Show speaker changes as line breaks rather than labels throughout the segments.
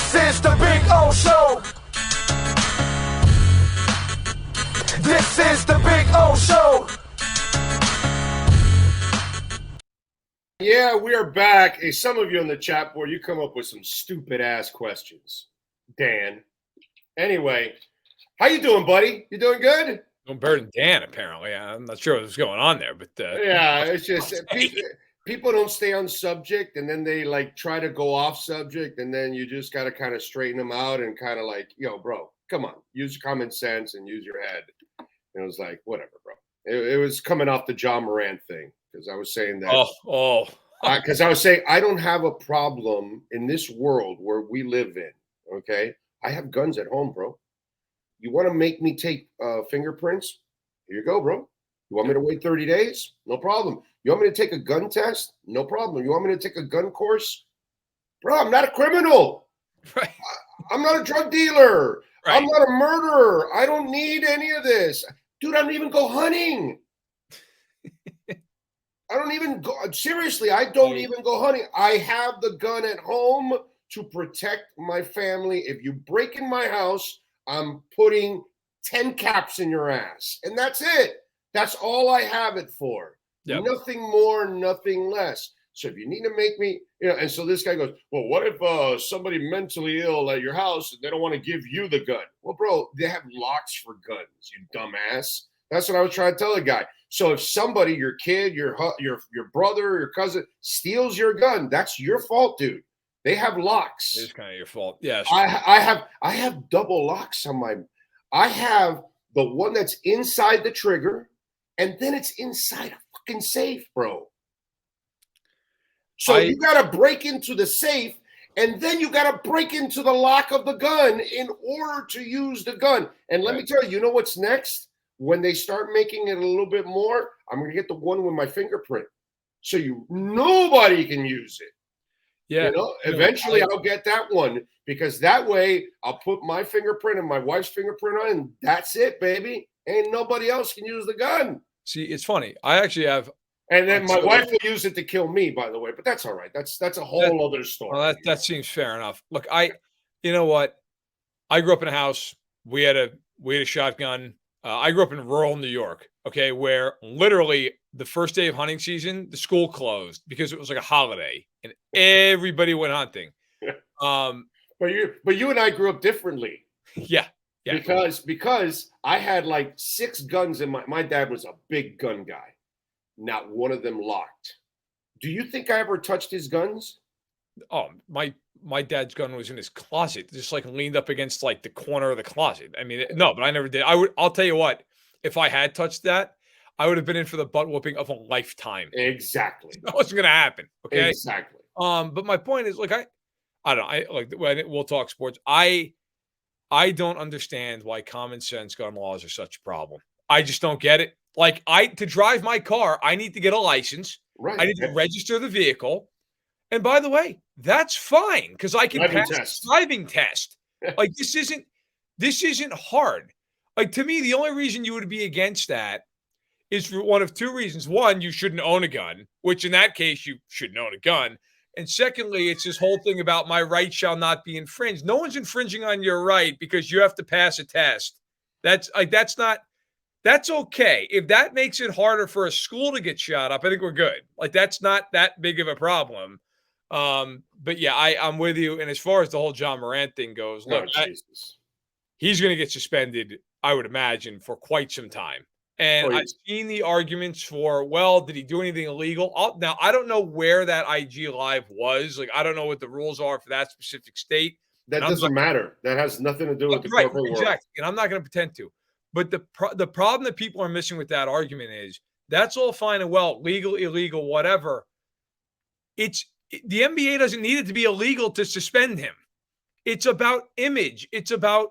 This is the Big O Show. This is the Big O Show.
Yeah, we are back. Hey, some of you on the chat board, you come up with some stupid-ass questions. Dan. Anyway, how you doing, buddy? You doing good?
Doing better than Dan, apparently. I'm not sure what's going on there, but
yeah, it's just people don't stay on subject, and then they like try to go off subject, and then you just got to kind of straighten them out and kind of like, yo, bro, come on, use common sense and use your head. And it was like, whatever, bro. It was coming off the Ja Morant thing because I was saying that. Because I was saying I don't have a problem in this world where we live in. Okay, I have guns at home, bro. You want to make me take fingerprints? Here you go, bro. You want me to wait 30 days? No problem. You want me to take a gun test? No problem. You want me to take a gun course? Bro, I'm not a criminal.
Right.
I'm not a drug dealer.
Right.
I'm not a murderer. I don't need any of this. Dude, I don't even go hunting. I don't even go. Seriously, I don't even go hunting. I have the gun at home to protect my family. If you break in my house, I'm putting 10 caps in your ass. And that's it. That's all I have it for. Yep. Nothing more, nothing less. So if you need to make me, and so this guy goes, well, what if somebody mentally ill at your house and they don't want to give you the gun? Well, bro, they have locks for guns, you dumbass. That's what I was trying to tell the guy. So if somebody, your kid, your brother, your cousin steals your gun, that's your fault, dude. They have locks.
It's kind of your fault. Yes.
I have double locks on my. I have the one that's inside the trigger, and then it's inside a fucking safe, bro. So you got to break into the safe, and then you got to break into the lock of the gun in order to use the gun. And let me tell you, you know what's next? When they start making it a little bit more, I'm going to get the one with my fingerprint. So nobody can use it.
Yeah.
Eventually I'll get that one because that way I'll put my fingerprint and my wife's fingerprint on, and that's it, baby. Ain't nobody else can use the gun.
See, it's funny. I actually have.
And then my wife will use it to kill me, by the way, but that's all right. That's a whole other story.
Well, that seems fair enough. Look, you know what? I grew up in a house. We had a shotgun. I grew up in rural New York, okay, where literally the first day of hunting season, the school closed because it was like a holiday and everybody went hunting.
But you and I grew up differently.
Yeah.
Because I had like 6 guns in my dad was a big gun guy. Not one of them locked. Do you think I ever touched his guns?
Oh, my dad's gun was in his closet, just like leaned up against like the corner of the closet. I mean, no, but I never did. I'll tell you what, if I had touched that, I would have been in for the butt whooping of a lifetime.
Exactly.
That wasn't going to happen. Okay.
Exactly.
But my point is, like, I don't know. We'll talk sports. I don't understand why common sense gun laws are such a problem. I just don't get it. Like, to drive my car, I need to get a license.
Right.
I need to register the vehicle. And by the way, that's fine because I can pass the driving test. Like, this isn't hard. Like, to me, the only reason you would be against that is for one of 2 reasons. One, you shouldn't own a gun, which in that case, you shouldn't own a gun. And secondly, it's this whole thing about my right shall not be infringed. No one's infringing on your right because you have to pass a test. That's okay. If that makes it harder for a school to get shot up, I think we're good. Like, that's not that big of a problem. But yeah, I'm with you. And as far as the whole Ja Morant thing goes, look, he's going to get suspended, I would imagine, for quite some time. And I've seen the arguments for, well, did he do anything illegal? Now, I don't know where that IG Live was. Like, I don't know what the rules are for that specific state.
That doesn't matter. That has nothing to do with the corporate world.
Exactly. And I'm not going to pretend to. But the problem that people are missing with that argument is that's all fine and well, legal, illegal, whatever. The NBA doesn't need it to be illegal to suspend him. It's about image. It's about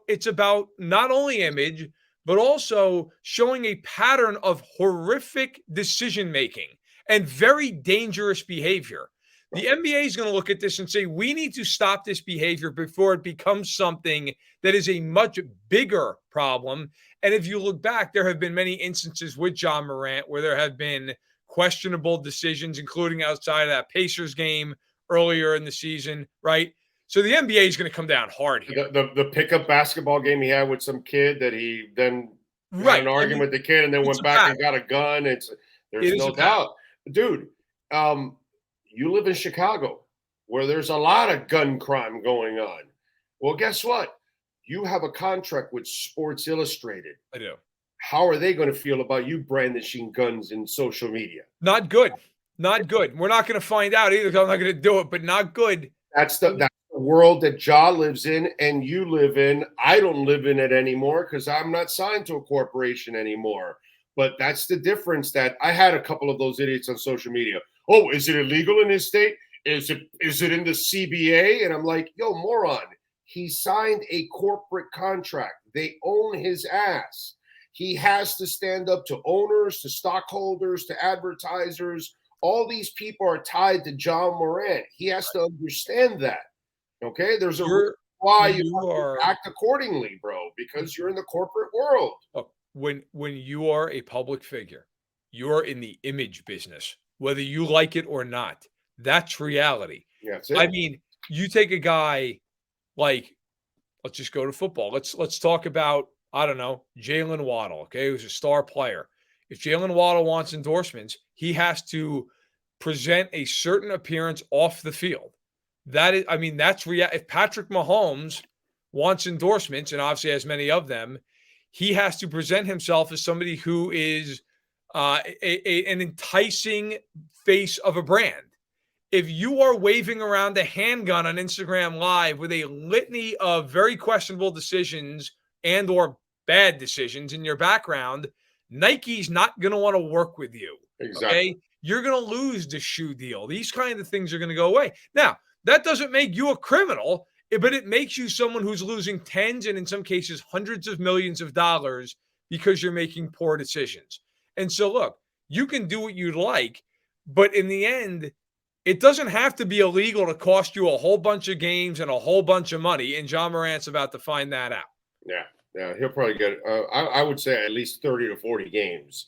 not only image, but also showing a pattern of horrific decision-making and very dangerous behavior. The NBA is going to look at this and say, we need to stop this behavior before it becomes something that is a much bigger problem. And if you look back, there have been many instances with Ja Morant where there have been questionable decisions, including outside of that Pacers game earlier in the season, right? So the NBA is going to come down hard here.
The pickup basketball game he had with some kid that he then
Right.
had an argument with the kid and then went back and got a gun. There's no doubt. Dude, you live in Chicago where there's a lot of gun crime going on. Well, guess what? You have a contract with Sports Illustrated.
I do.
How are they going to feel about you brandishing guns in social media?
Not good. Not good. We're not going to find out either because I'm not going to do it, but not good.
That's the world that Ja lives in and you live in. I don't live in it anymore because I'm not signed to a corporation anymore. But that's the difference. That I had a couple of those idiots on social media. Oh, is it illegal in his state? Is it in the CBA? And I'm like, yo, moron. He signed a corporate contract. They own his ass. He has to stand up to owners, to stockholders, to advertisers. All these people are tied to Ja Morant. He has to understand that. Okay? There's a reason why you have to act accordingly, bro, because you're in the corporate world.
Look, when you are a public figure, you're in the image business, whether you like it or not. That's reality.
Yeah, that's it.
I mean, you take a guy like, let's just go to football. Let's talk about, I don't know, Jalen Waddle, okay, who's a star player. If Jalen Waddle wants endorsements, he has to present a certain appearance off the field. That is, I mean, that's if Patrick Mahomes wants endorsements, and obviously has many of them, he has to present himself as somebody who is an enticing face of a brand. If you are waving around a handgun on Instagram Live with a litany of very questionable decisions and or bad decisions in your background, Nike's not going to want to work with you.
Exactly.
Okay? You're going to lose the shoe deal. These kind of things are going to go away. Now, that doesn't make you a criminal, but it makes you someone who's losing tens and in some cases hundreds of millions of dollars because you're making poor decisions. And so, look, you can do what you'd like, but in the end, it doesn't have to be illegal to cost you a whole bunch of games and a whole bunch of money. And Ja Morant's about to find that out.
Yeah, he'll probably get, I would say, at least 30 to 40 games.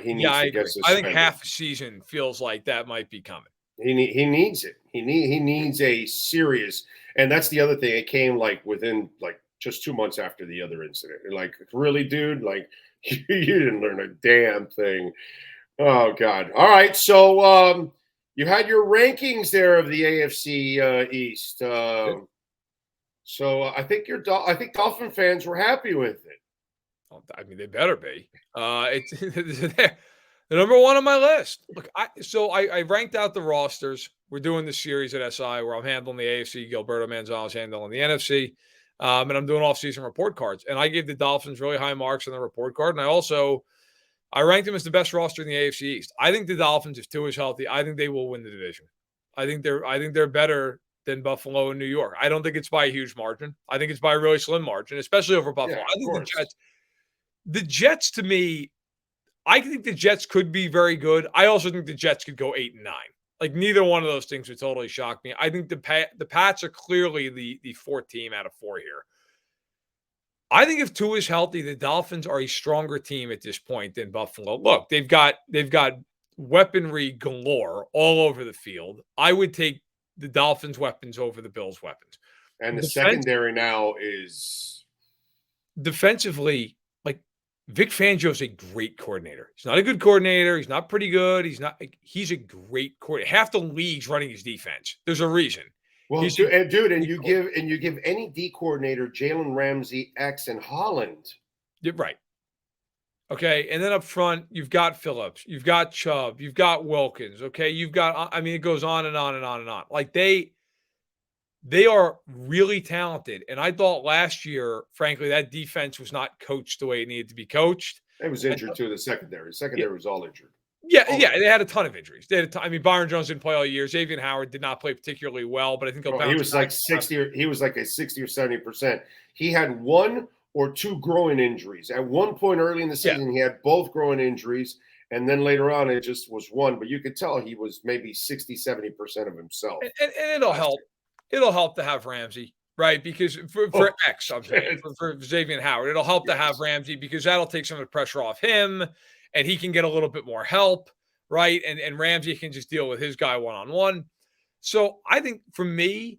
He needs to get suspended.
I think half a season feels like that might be coming.
He needs it. He needs a serious, and that's the other thing. It came like within like just 2 months after the other incident. Like, really, dude? Like, you didn't learn a damn thing. Oh God! All right, so you had your rankings there of the AFC East. So I think Dolphin fans were happy with it.
I mean, they better be. They're number one on my list. Look, I ranked out the rosters. We're doing the series at SI where I'm handling the AFC. Gilberto Manzano's handling the NFC. And I'm doing off-season report cards. And I gave the Dolphins really high marks on the report card. And I ranked them as the best roster in the AFC East. I think the Dolphins, if Tua is healthy, I think they will win the division. I think they're better than Buffalo and New York. I don't think it's by a huge margin. I think it's by a really slim margin, especially over Buffalo.
Yeah,
I think the Jets to me, I think the Jets could be very good. I also think the Jets could go 8-9. Like, neither one of those things would totally shock me. I think the Pats are clearly the fourth team out of four here. I think if Tua is healthy, the Dolphins are a stronger team at this point than Buffalo. Look, they've got weaponry galore all over the field. I would take the Dolphins' weapons over the Bills' weapons.
And the secondary now is
defensively. Vic Fangio's a great coordinator. He's not a good coordinator. He's not pretty good. He's a great coordinator. Half the league's running his defense. There's a reason.
Well, you give any D coordinator Jalen Ramsey, X, and Holland.
You're right. Okay, and then up front, you've got Phillips, you've got Chubb, you've got Wilkins. Okay, you've got. I mean, it goes on and on and on and on. Like they are really talented. And I thought last year, frankly, that defense was not coached the way it needed to be coached.
It was injured too, the secondary. The secondary was all injured.
Yeah, they had a ton of injuries. I mean, Byron Jones didn't play all year. Xavier Howard did not play particularly well, but I think
he was like 60 he was like a 60 or 70%. He had one or two groin injuries. At one point early in the season, he had both groin injuries. And then later on, it just was one. But you could tell he was maybe 60, 70% of himself.
And it'll help. It'll help to have Ramsey, right? Because for Xavier Howard, it'll help to have Ramsey because that'll take some of the pressure off him and he can get a little bit more help, right? And Ramsey can just deal with his guy one-on-one. So I think for me,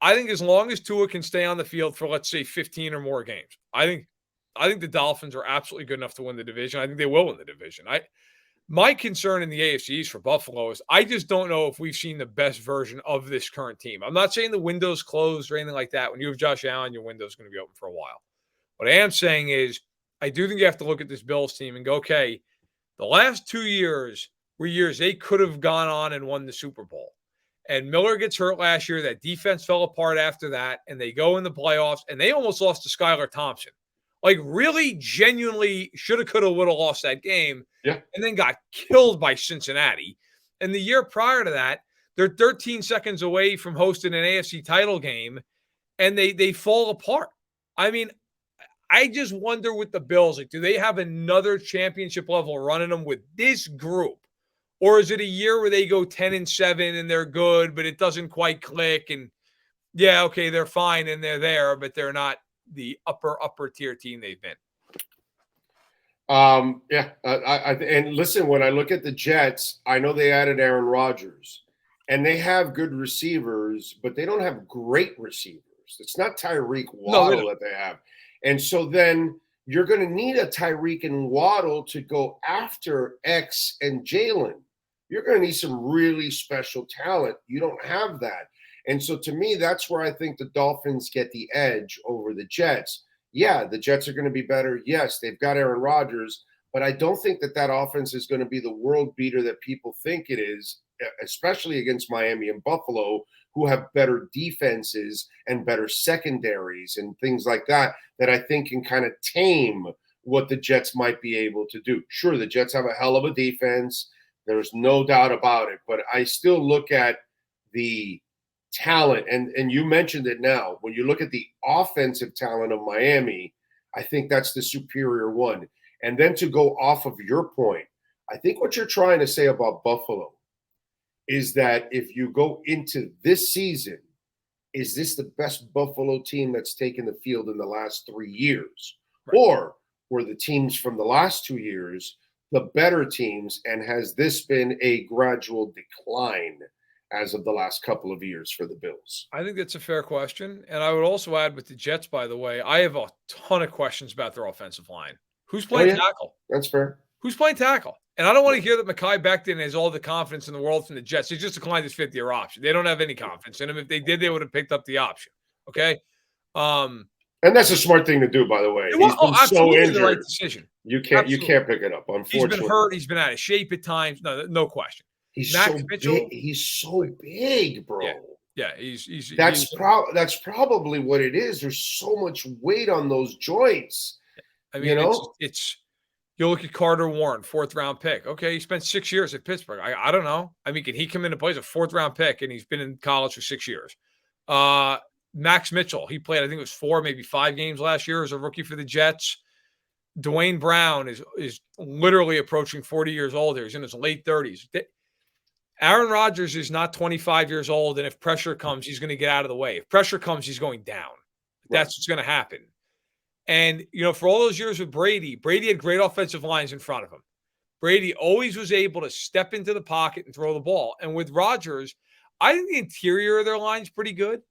I think as long as Tua can stay on the field for, let's say, 15 or more games, I think the Dolphins are absolutely good enough to win the division. I think they will win the division. My concern in the AFC East for Buffalo is I just don't know if we've seen the best version of this current team. I'm not saying the window's closed or anything like that. When you have Josh Allen, your window's going to be open for a while. What I am saying is I do think you have to look at this Bills team and go, okay, the last 2 years were years they could have gone on and won the Super Bowl. And Miller gets hurt last year. That defense fell apart after that, and they go in the playoffs, and they almost lost to Skylar Thompson. Like, really, genuinely shoulda, coulda, woulda lost that game, and then got killed by Cincinnati. And the year prior to that, they're 13 seconds away from hosting an AFC title game, and they fall apart. I mean, I just wonder with the Bills, like, do they have another championship level run in them with this group? Or is it a year where they go 10-7 and they're good, but it doesn't quite click? And yeah, okay, they're fine and they're there, but they're not the upper tier team they've been.
And listen, when I look at the Jets, I know they added Aaron Rodgers, and they have good receivers, but they don't have great receivers. It's not Tyreek Waddle that they have. And so then you're going to need a Tyreek and Waddle to go after X and Jalen. You're going to need some really special talent. You don't have that. And so to me, that's where I think the Dolphins get the edge over the Jets. Yeah, the Jets are going to be better. Yes, they've got Aaron Rodgers, but I don't think that offense is going to be the world beater that people think it is, especially against Miami and Buffalo, who have better defenses and better secondaries and things like that I think can kind of tame what the Jets might be able to do. Sure, the Jets have a hell of a defense. There's no doubt about it. But I still look at the talent, and you mentioned it now. When you look at the offensive talent of Miami, I think that's the superior one. And then to go off of your point, I think what you're trying to say about Buffalo is that if you go into this season, is this the best Buffalo team that's taken the field in the last 3 years? Right. Or were the teams from the last 2 years the better teams, and has this been a gradual decline as of the last couple of years for the Bills?
I think that's a fair question. And I would also add with the Jets, by the way, I have a ton of questions about their offensive line. Who's playing tackle?
That's fair.
Who's playing tackle? And I don't want to hear that Mekhi Becton has all the confidence in the world from the Jets. He just declined his fifth-year option. They don't have any confidence in him. If they did, they would have picked up the option. Okay?
And that's a smart thing to do, by the way. He's been so injured. The right decision. You can't pick it up, unfortunately.
He's been hurt. He's been out of shape at times. No question.
He's so big, bro.
Yeah.
That's probably what it is. There's so much weight on those joints.
I mean, it's you look at Carter Warren, fourth-round pick. Okay, he spent 6 years at Pittsburgh. I don't know. I mean, can he come into play as a fourth-round pick, and he's been in college for 6 years? Max Mitchell, he played, I think it was 4, maybe 5 games last year as a rookie for the Jets. Dwayne Brown is literally approaching 40 years old here. He's in his late 30s. Aaron Rodgers is not 25 years old, and if pressure comes, he's going to get out of the way. If pressure comes, he's going down. That's what's going to happen. And, for all those years with Brady had great offensive lines in front of him. Brady always was able to step into the pocket and throw the ball. And with Rodgers, I think the interior of their line's pretty good.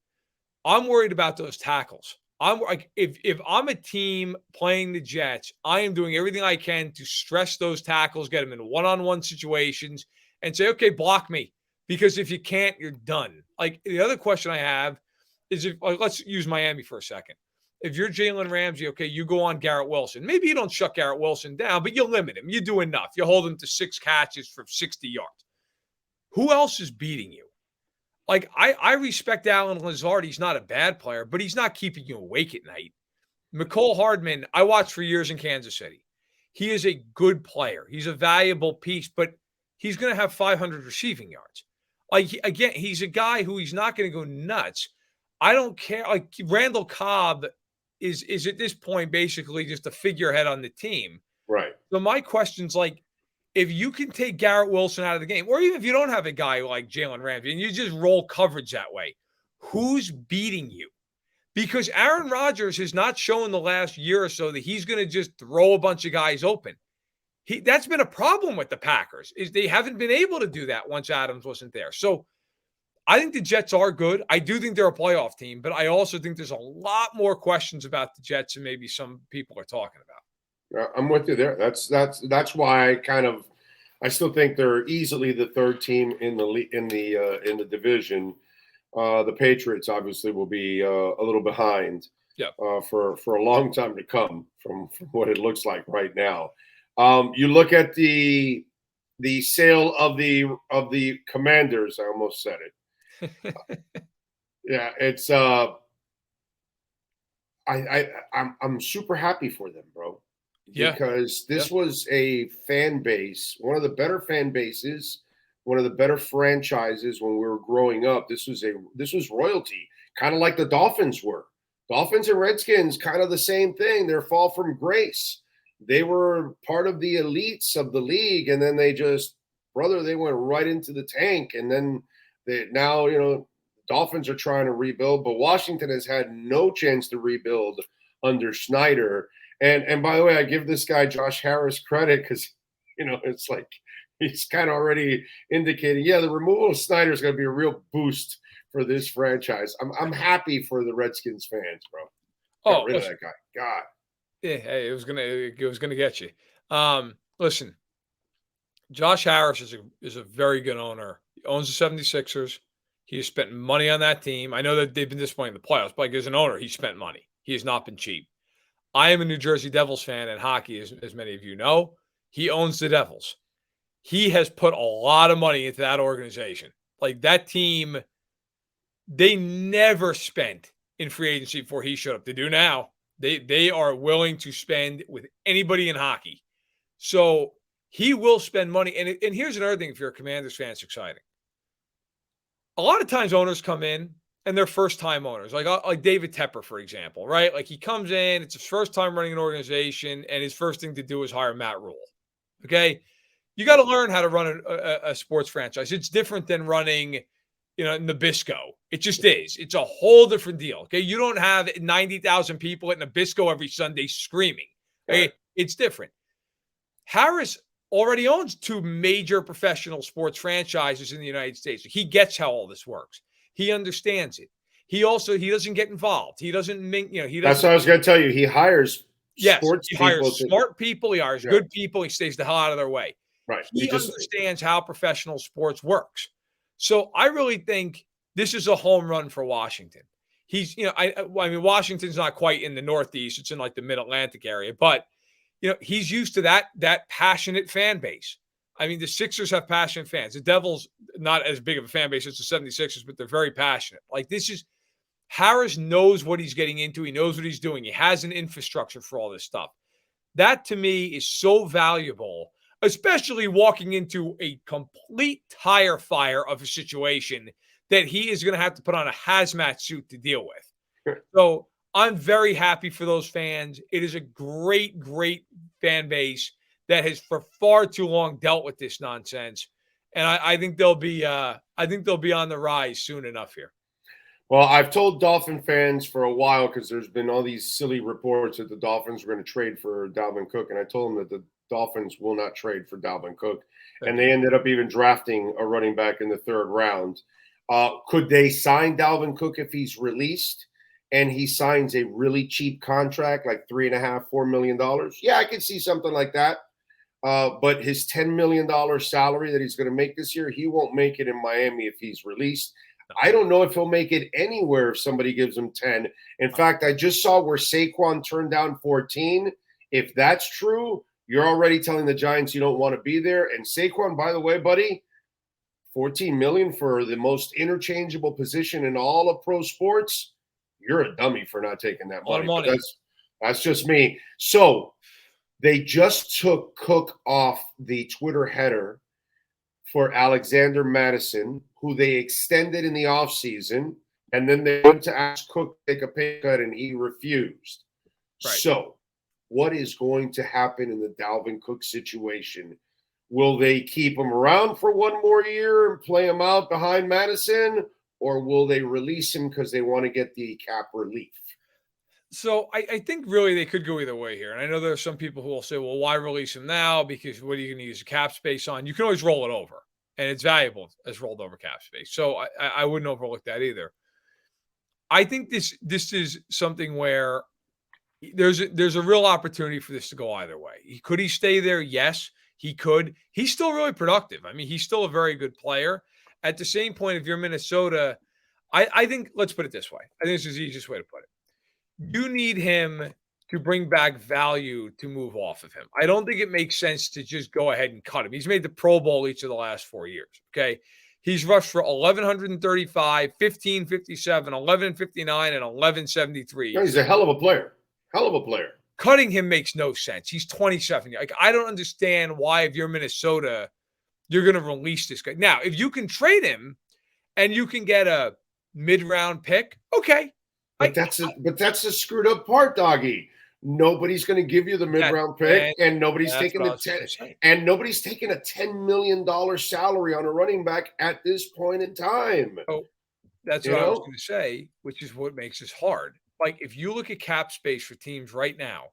I'm worried about those tackles. I'm like, if I'm a team playing the Jets, I am doing everything I can to stress those tackles, get them in one-on-one situations, and say, okay, block me. Because if you can't, you're done. Like, the other question I have is let's use Miami for a second. If you're Jalen Ramsey, okay, you go on Garrett Wilson. Maybe you don't shut Garrett Wilson down, but you limit him. You do enough. You hold him to 6 catches for 60 yards. Who else is beating you? Like, I respect Allen Lazard. He's not a bad player, but he's not keeping you awake at night. Mecole Hardman, I watched for years in Kansas City. He is a good player. He's a valuable piece, but he's going to have 500 receiving yards. Like, again, he's a guy who he's not going to go nuts. I don't care. Like, Randall Cobb is at this point basically just a figurehead on the team.
Right.
So my question's like, if you can take Garrett Wilson out of the game, or even if you don't have a guy like Jalen Ramsey and you just roll coverage that way, who's beating you? Because Aaron Rodgers has not shown the last year or so that he's going to just throw a bunch of guys open. That's been a problem with the Packers, is they haven't been able to do that once Adams wasn't there. So I think the Jets are good. I do think they're a playoff team, but I also think there's a lot more questions about the Jets than maybe some people are talking about.
I'm with you there. That's why I still think they're easily the third team in the division. The Patriots obviously will be a little behind.
Yeah.
For a long time to come from what it looks like right now. You look at the sale of the Commanders. I almost said it. Yeah, it's I'm super happy for them, bro.
Yeah.
Because this was a fan base, one of the better fan bases, one of the better franchises when we were growing up. This was royalty, kind of like the Dolphins were. Dolphins and Redskins, kind of the same thing. Their fall from grace. They were part of the elites of the league, and then they went right into the tank. And then Dolphins are trying to rebuild, but Washington has had no chance to rebuild under Snyder. And by the way, I give this guy Josh Harris credit because it's like he's kind of already indicating, the removal of Snyder is going to be a real boost for this franchise. I'm happy for the Redskins fans, bro. Get rid of that guy. God.
Yeah, hey, it was gonna get you. Listen, Josh Harris is a very good owner. He owns the 76ers. He has spent money on that team. I know that they've been disappointed in the playoffs, but as an owner, he spent money. He has not been cheap. I am a New Jersey Devils fan in hockey, as many of you know. He owns the Devils. He has put a lot of money into that organization. Like that team, they never spent in free agency before he showed up. They do now. They are willing to spend with anybody in hockey. So he will spend money. And here's another thing, if you're a Commanders fan, it's exciting. A lot of times owners come in and they're first-time owners, like David Tepper, for example, right? Like he comes in, it's his first time running an organization, and his first thing to do is hire Matt Rule. Okay? You got to learn how to run a sports franchise. It's different than running, Nabisco. It just is. It's a whole different deal. Okay? You don't have 90,000 people at Nabisco every Sunday screaming. Okay? It's different. Harris already owns two major professional sports franchises in the United States. He gets how all this works. He understands it. He doesn't get involved. He doesn't
That's what I was going to tell you. He hires sports
people. He hires smart people. He hires good people. He stays the hell out of their way.
Right.
He understands how professional sports works. So I really think this is a home run for Washington. He's, Washington's not quite in the Northeast. It's in like the Mid-Atlantic area, but he's used to that passionate fan base. I mean, the Sixers have passionate fans. The Devils, not as big of a fan base as the 76ers, but they're very passionate. Like Harris knows what he's getting into. He knows what he's doing. He has an infrastructure for all this stuff. That to me is so valuable, especially walking into a complete tire fire of a situation that he is going to have to put on a hazmat suit to deal with. So I'm very happy for those fans. It is a great, great fan base that has for far too long dealt with this nonsense, and I think they'll be on the rise soon enough here.
Well, I've told Dolphin fans for a while because there's been all these silly reports that the Dolphins were going to trade for Dalvin Cook, and I told them that the Dolphins will not trade for Dalvin Cook, and they ended up even drafting a running back in the third round. Could they sign Dalvin Cook if he's released? And he signs a really cheap contract, like $3.5–4 million. Yeah, I could see something like that. But his $10 million salary that he's going to make this year, he won't make it in Miami if he's released. I don't know if he'll make it anywhere if somebody gives him 10. In fact, I just saw where Saquon turned down 14. If that's true, you're already telling the Giants you don't want to be there. And Saquon, by the way, buddy, $14 million for the most interchangeable position in all of pro sports. You're a dummy for not taking that money. But that's just me. So they just took Cook off the Twitter header for Alexander Madison, who they extended in the offseason, and then they went to ask Cook to take a pay cut, and he refused. Right. So what is going to happen in the Dalvin Cook situation? Will they keep him around for one more year and play him out behind Madison, or will they release him because they want to get the cap relief?
So I think really they could go either way here. And I know there are some people who will say, well, why release him now? Because what are you going to use the cap space on? You can always roll it over. and it's valuable as rolled over cap space. So I wouldn't overlook that either. I think this is something where there's a real opportunity for this to go either way. Could he stay there? Yes, he could. He's still really productive. I mean, he's still a very good player. At the same point, if you're Minnesota, I think, let's put it this way. I think this is the easiest way to put it. You need him to bring back value to move off of him. I don't think it makes sense to just go ahead and cut him. He's made the Pro Bowl each of the last 4 years, okay? He's rushed for 1,135, 1,557, 1,159, and 1,173.
He's a hell of a player. Hell of a player.
Cutting him makes no sense. He's 27. Like, I don't understand why, if you're Minnesota, you're going to release this guy. Now, if you can trade him and you can get a mid-round pick, okay.
But that's a screwed up part, doggy. Nobody's going to give you the mid-round pick, and nobody's taking a $10 million salary on a running back at this point in time.
Oh, that's what I was going to say, which is what makes this hard. Like, if you look at cap space for teams right now,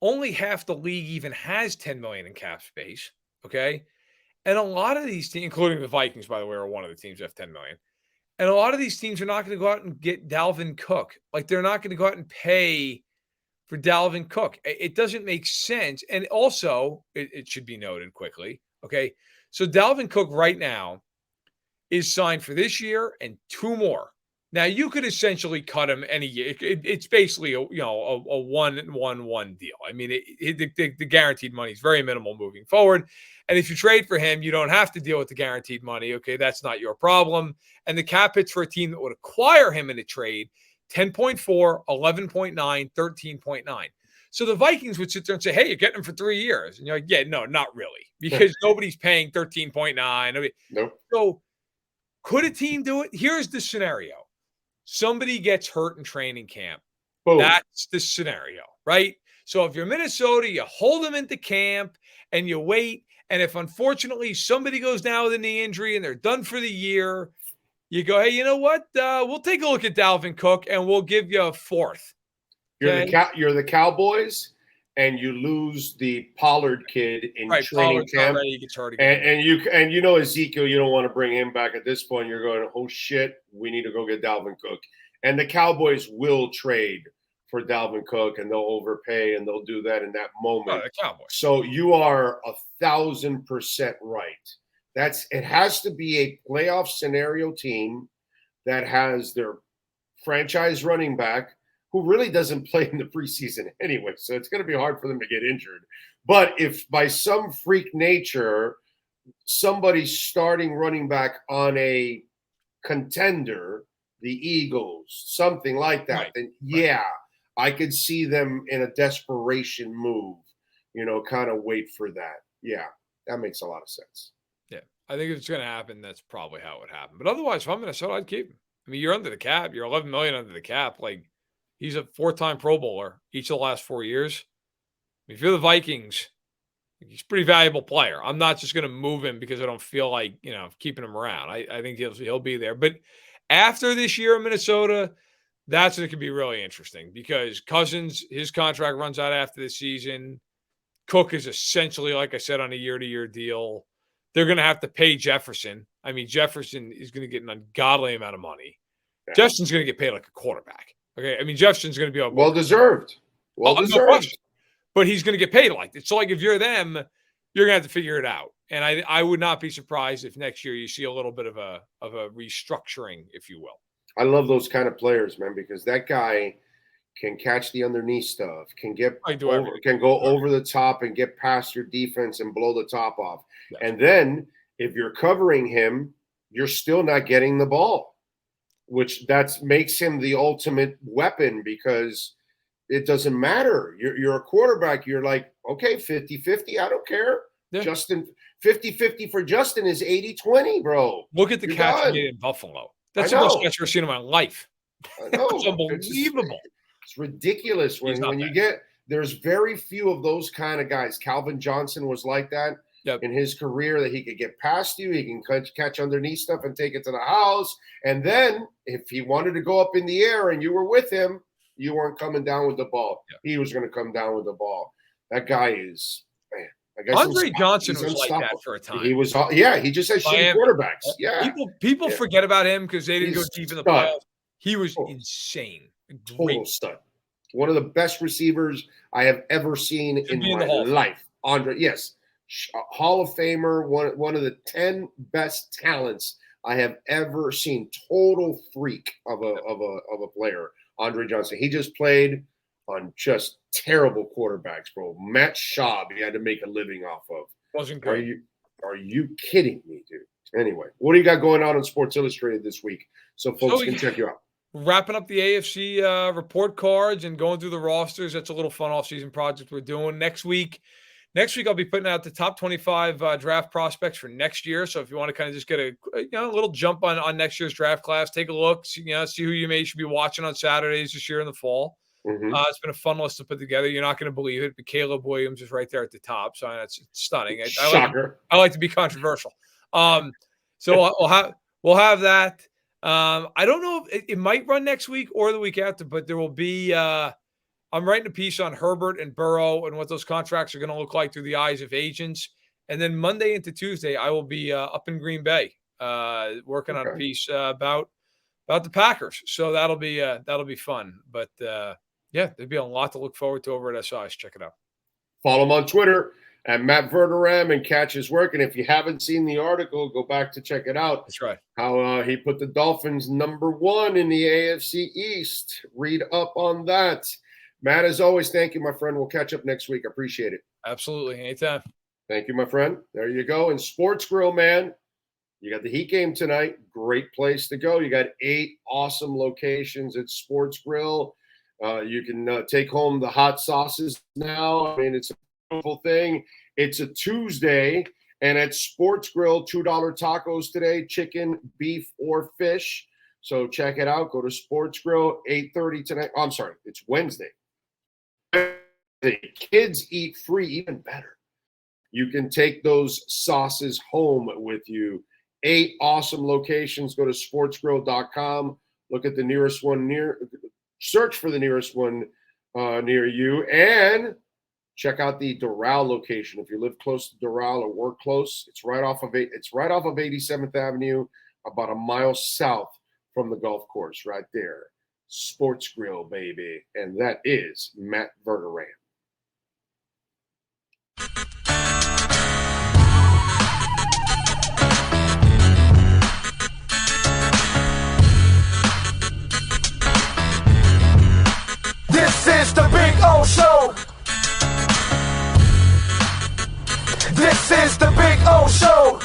only half the league even has $10 million in cap space. Okay, and a lot of these teams, including the Vikings, by the way, are one of the teams that have $10 million. And a lot of these teams are not going to go out and get Dalvin Cook. Like, they're not going to go out and pay for Dalvin Cook. It doesn't make sense. And also, it should be noted quickly, okay? So Dalvin Cook right now is signed for this year and 2 more. Now, you could essentially cut him any year. It's basically a 1-1-1 deal. I mean, the guaranteed money is very minimal moving forward. And if you trade for him, you don't have to deal with the guaranteed money. Okay, that's not your problem. And the cap hits for a team that would acquire him in a trade, 10.4, 11.9, 13.9. So the Vikings would sit there and say, hey, you're getting him for 3 years. And you're like, yeah, no, not really. Because nobody's paying 13.9.
Nope.
So could a team do it? Here's the scenario. Somebody gets hurt in training camp.
Boom.
That's the scenario, right? So if you're Minnesota, you hold them into camp and you wait. And if unfortunately somebody goes down with a knee injury and they're done for the year, you go, hey, you know what? We'll take a look at Dalvin Cook and we'll give you a 4th. Okay?
You're the Cowboys, and you lose the Pollard kid in training camp.
He gets hurt again.
And you know Ezekiel, you don't want to bring him back at this point. You're going, oh shit, we need to go get Dalvin Cook. And the Cowboys will trade for Dalvin Cook, and they'll overpay, and they'll do that in that moment.
The Cowboys.
So you are 1,000% right. It has to be a playoff scenario team that has their franchise running back, who really doesn't play in the preseason anyway. So it's going to be hard for them to get injured. But if by some freak nature, somebody's starting running back on a contender, the Eagles, something like that, then yeah, I could see them in a desperation move, kind of wait for that. Yeah, that makes a lot of sense.
Yeah, I think if it's going to happen, that's probably how it would happen. But otherwise, if I'm Minnesota, I'd keep him. I mean, you're under the cap. You're $11 million under the cap. Like, he's a 4-time Pro Bowler each of the last 4 years. If you're the Vikings, he's a pretty valuable player. I'm not just going to move him because I don't feel like, keeping him around. I think he'll be there. But after this year in Minnesota, that's when it can be really interesting, because Cousins, his contract runs out after the season. Cook is essentially, like I said, on a year-to-year deal. They're going to have to pay Jefferson. I mean, Jefferson is going to get an ungodly amount of money. Yeah. Jefferson's going to get paid like a quarterback. Okay, I mean, Jefferson's going to be
well deserved. Well deserved.
But he's going to get paid like that. So, like, if you're them, you're going to have to figure it out. And I would not be surprised if next year you see a little bit of a restructuring, if you will.
I love those kind of players, man, because that guy can catch the underneath stuff, can go over the top and get past your defense and blow the top off. Yes. And then if you're covering him, you're still not getting the ball, which makes him the ultimate weapon, because it doesn't matter. You're a quarterback. You're like, okay, 50-50. I don't care. Yeah. Justin, 50-50 for Justin is 80-20, bro.
Look at the catch he did in Buffalo. That's the most catch I've ever seen in my life.
I know.
It's unbelievable.
It's ridiculous when you get – there's very few of those kind of guys. Calvin Johnson was like that in his career, that he could get past you. He can catch underneath stuff and take it to the house. And then if he wanted to go up in the air and you were with him, you weren't coming down with the ball. Yeah. He was going to come down with the ball. That guy is – man,
Andre Johnson was like that for a time.
He was, he just had shitty quarterbacks. Yeah.
People forget about him because they didn't go deep in the playoffs. He was insane.
Total stud. One of the best receivers I have ever seen in my life. Andre, yes. Hall of Famer, one of the 10 best talents I have ever seen. Total freak of a player, Andre Johnson. He just played on just terrible quarterbacks, bro. Matt Schaub, he had to make a living off of.
Wasn't great.
Are you kidding me, dude? Anyway, what do you got going on Sports Illustrated this week so folks can check you out?
Wrapping up the AFC report cards and going through the rosters. That's a little fun off-season project we're doing. Next week, I'll be putting out the top 25 draft prospects for next year. So if you want to kind of just get a little jump on next year's draft class, take a look, see who you should be watching on Saturdays this year in the fall. Mm-hmm. It's been a fun list to put together. You're not going to believe it, but Caleb Williams is right there at the top. So it's stunning.
Shocker.
I like to be controversial. So we'll have that. I don't know if it might run next week or the week after, but there will be. I'm writing a piece on Herbert and Burrow and what those contracts are going to look like through the eyes of agents. And then Monday into Tuesday, I will be up in Green Bay working on a piece about the Packers. So that'll be fun. But there'd be a lot to look forward to over at SIs. Check it out.
Follow him on Twitter at Matt Verderame and catch his work. And if you haven't seen the article, go back to check it out.
That's right.
How he put the Dolphins #1 in the AFC East. Read up on that. Matt, as always, thank you, my friend. We'll catch up next week. I appreciate it.
Absolutely. Anytime.
Thank you, my friend. There you go. And Sports Grill, man. You got the Heat game tonight. Great place to go. You got 8 awesome locations at Sports Grill. You can take home the hot sauces now. I mean, it's a beautiful thing. It's a Tuesday, and at Sports Grill, $2 tacos today, chicken, beef, or fish. So check it out. Go to Sports Grill, 8:30 tonight. Oh, I'm sorry. It's Wednesday. The kids eat free, even better. You can take those sauces home with you. 8 awesome locations. Go to sportsgrill.com. Look at the nearest one search for the nearest one near you, and check out the Doral location. If you live close to Doral or work close, it's right off of 87th Avenue, about a mile south from the golf course, right there. Sports Grill, baby, and that is Matt Verderame.
This is the Big O Show. This is the Big O Show.